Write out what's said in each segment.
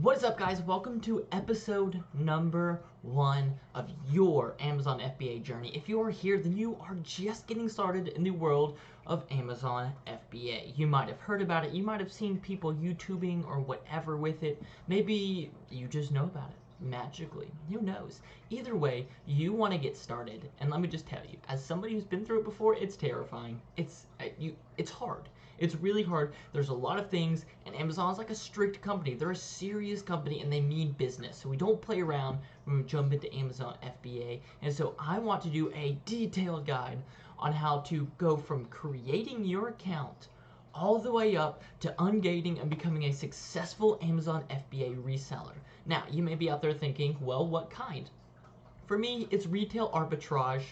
What is up, guys? Welcome to episode number 1 of your Amazon FBA journey. If you are here, then you are just getting started in the world of Amazon FBA. You might have heard about it, you might have seen people YouTubing or whatever with it. Maybe you just know about it magically. Who knows? Either way, you want to get started, and let me just tell you, as somebody who's been through it before, it's terrifying. It's hard. It's really hard. There's a lot of things, and Amazon's like a strict company. They're a serious company, and they mean business. So we don't play around when we jump into Amazon FBA. And so I want to do a detailed guide on how to go from creating your account all the way up to ungating and becoming a successful Amazon FBA reseller. Now, you may be out there thinking, well, what kind? For me, it's retail arbitrage,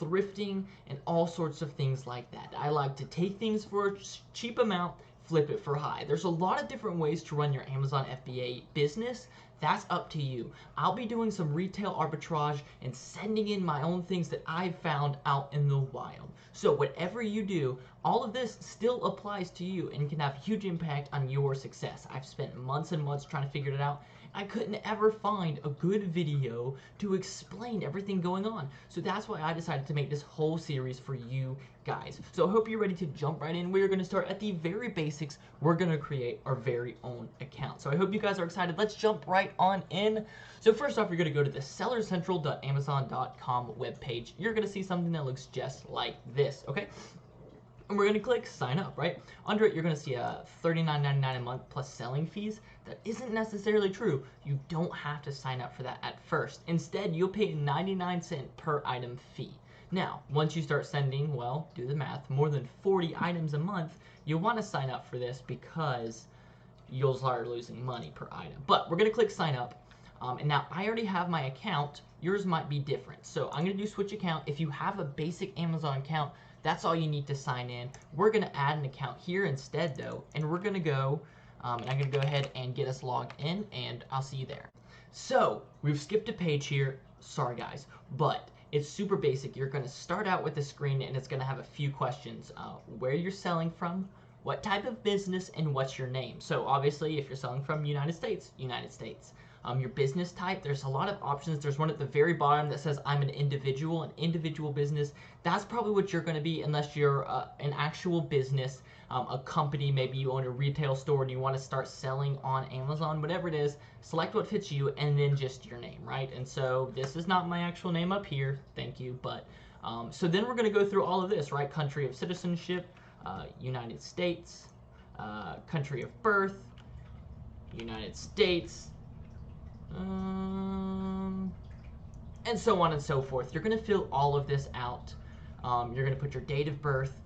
thrifting, and all sorts of things like that. I like to take things for a cheap amount, flip it for high. There's a lot of different ways to run your Amazon FBA business. That's up to you. I'll be doing some retail arbitrage and sending in my own things that I've found out in the wild. So whatever you do, all of this still applies to you and can have a huge impact on your success. I've spent months and months trying to figure it out. I couldn't ever find a good video to explain everything going on. So that's why I decided to make this whole series for you guys. So I hope you're ready to jump right in. We're going to start at the very basics. We're going to create our very own account. So I hope you guys are excited. Let's jump right on in. So first off, you're going to go to the sellercentral.amazon.com webpage. You're going to see something that looks just like this, okay? And we're going to click sign up, right? Under it, you're going to see a $39.99 a month plus selling fees. That isn't necessarily true. You don't have to sign up for that at first. Instead, you'll pay a 99-cent per item fee. Now, once you start sending, well, do the math, more than 40 items a month, you'll want to sign up for this because you'll start losing money per item. But we're going to click sign up. And now I already have my account. Yours might be different. So I'm going to do switch account. If you have a basic Amazon account, that's all you need to sign in. We're going to add an account here instead, though, and we're going to go, and I'm going to go ahead and get us logged in, and I'll see you there. So we've skipped a page here. Sorry, guys, but it's super basic. You're going to start out with the screen, and it's going to have a few questions. Where you're selling from, what type of business, and what's your name. So obviously, if you're selling from United States, United States. Your business type, there's a lot of options. There's one at the very bottom that says I'm an individual business. That's probably what you're going to be unless you're an actual business, a company. Maybe you own a retail store and you want to start selling on Amazon, whatever it is. Select what fits you and then just your name, right? And so this is not my actual name up here, thank you, but so then we're going to go through all of this, right? Country of citizenship, United States, country of birth, United States, and so on and so forth. You're going to fill all of this out. You're going to put your date of birth.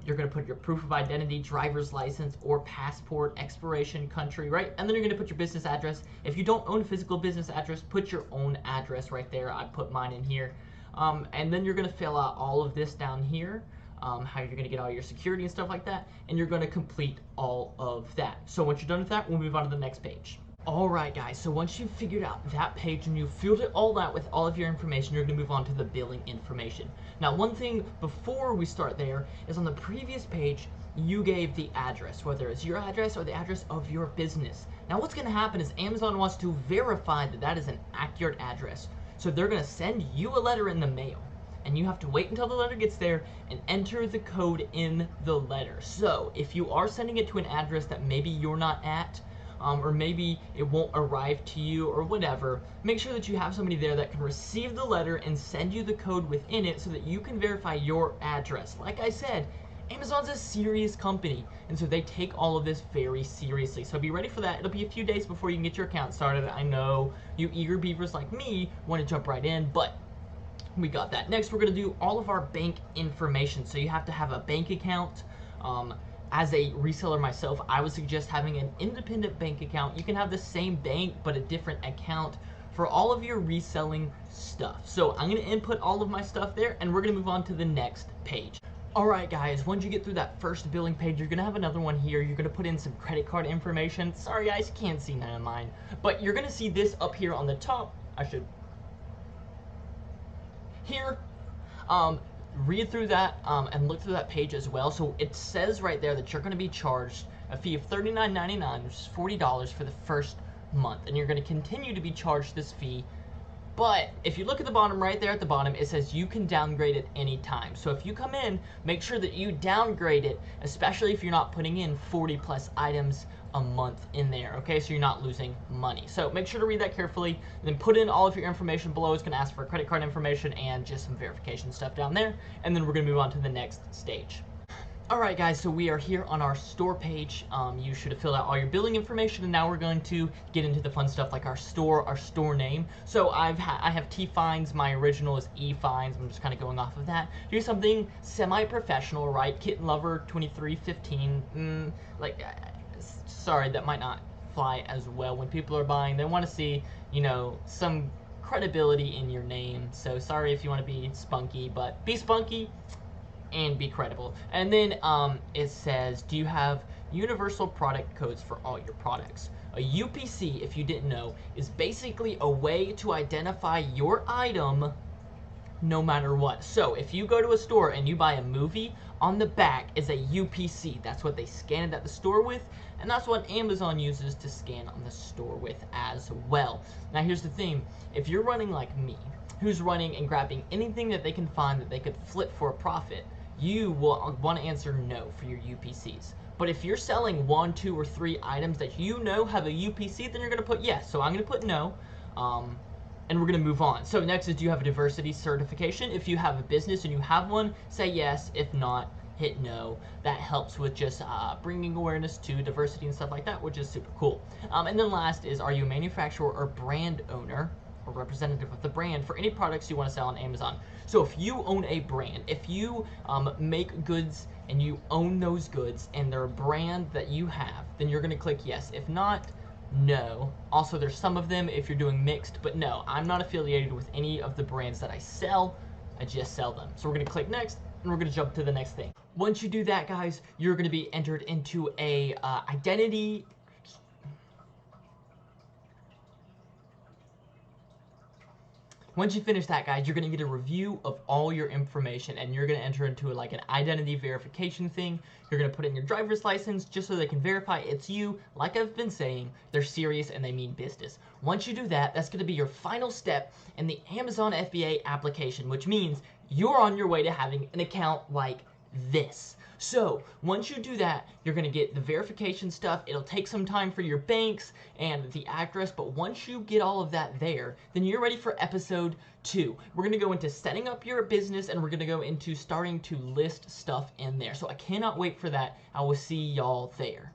You're going to put your proof of identity, driver's license, or passport, expiration, country, right? And then you're going to put your business address. If you don't own a physical business address, put your own address right there. I put mine in here. And then you're going to fill out all of this down here. How you're going to get all your security and stuff like that. And you're going to complete all of that. So once you're done with that, we'll move on to the next page. Alright guys, so once you've figured out that page and you've filled it all out with all of your information, you're going to move on to the billing information. Now, one thing before we start there is on the previous page, you gave the address, whether it's your address or the address of your business. Now, what's going to happen is Amazon wants to verify that that is an accurate address. So they're going to send you a letter in the mail. And you have to wait until the letter gets there and enter the code in the letter. So if you are sending it to an address that maybe you're not at, or maybe it won't arrive to you or whatever, make sure that you have somebody there that can receive the letter and send you the code within it so that you can verify your address. Like I said, Amazon's a serious company, and so they take all of this very seriously. So be ready for that. It'll be a few days before you can get your account started. I know you eager beavers like me want to jump right in, but we got that. Next, we're going to do all of our bank information. So you have to have a bank account. As a reseller myself, I would suggest having an independent bank account. You can have the same bank, but a different account for all of your reselling stuff. So I'm going to input all of my stuff there, and we're going to move on to the next page. Alright guys, once you get through that first billing page, you're going to have another one here. You're going to put in some credit card information. Sorry guys, you can't see none of mine. But you're going to see this up here on the top. Here. Read through that and look through that page as well. So it says right there that you're going to be charged a fee of $39.99, which is $40 for the first month, and you're going to continue to be charged this fee. But if you look at the bottom, right there at the bottom, it says you can downgrade it anytime. So if you come in, make sure that you downgrade it, especially if you're not putting in 40 plus items a month in there, okay? So you're not losing money. So make sure to read that carefully, then put in all of your information below. It's gonna ask for credit card information and just some verification stuff down there, and then we're gonna move on to the next stage. Alright guys, so we are here on our store page. You should have filled out all your billing information, and now we're going to get into the fun stuff like our store name. So I have T Fines, my original is E Fines. I'm just kind of going off of that. Do something semi-professional, right? Kitten Lover 2315. Sorry, that might not fly as well when people are buying. They want to see, you know, some credibility in your name. So sorry if you want to be spunky, but be spunky and be credible. And then it says, do you have universal product codes for all your products? A UPC, if you didn't know, is basically a way to identify your item no matter what. So if you go to a store and you buy a movie, on the back is a UPC. That's what they scan it at the store with, and that's what Amazon uses to scan on the store with as well. Now here's the thing, if you're running like me, who's running and grabbing anything that they can find that they could flip for a profit, you will want to answer no for your UPCs. But if you're selling 1, 2, or 3 items that you know have a UPC, then you're going to put yes. So I'm going to put no, and we're going to move on. So next is, do you have a diversity certification? If you have a business and you have one, say yes. If not, hit no. That helps with just bringing awareness to diversity and stuff like that, which is super cool. And then last is, are you a manufacturer or brand owner or representative of the brand for any products you want to sell on Amazon? So if you own a brand, if you make goods and you own those goods and they're a brand that you have, then you're going to click yes. If not, no. Also, there's some of them if you're doing mixed, but no, I'm not affiliated with any of the brands that I sell. I just sell them. So we're going to click next, and we're going to jump to the next thing. Once you do that, guys, you're going to be entered into a identity. Once you finish that, guys, you're going to get a review of all your information, and you're going to enter into like an identity verification thing. You're going to put in your driver's license just so they can verify it's you. Like I've been saying, they're serious and they mean business. Once you do that, that's going to be your final step in the Amazon FBA application, which means you're on your way to having an account like this. So once you do that, you're going to get the verification stuff. It'll take some time for your banks and the address, but once you get all of that there, then you're ready for episode 2. We're going to go into setting up your business, and we're going to go into starting to list stuff in there. So I cannot wait for that. I will see y'all there.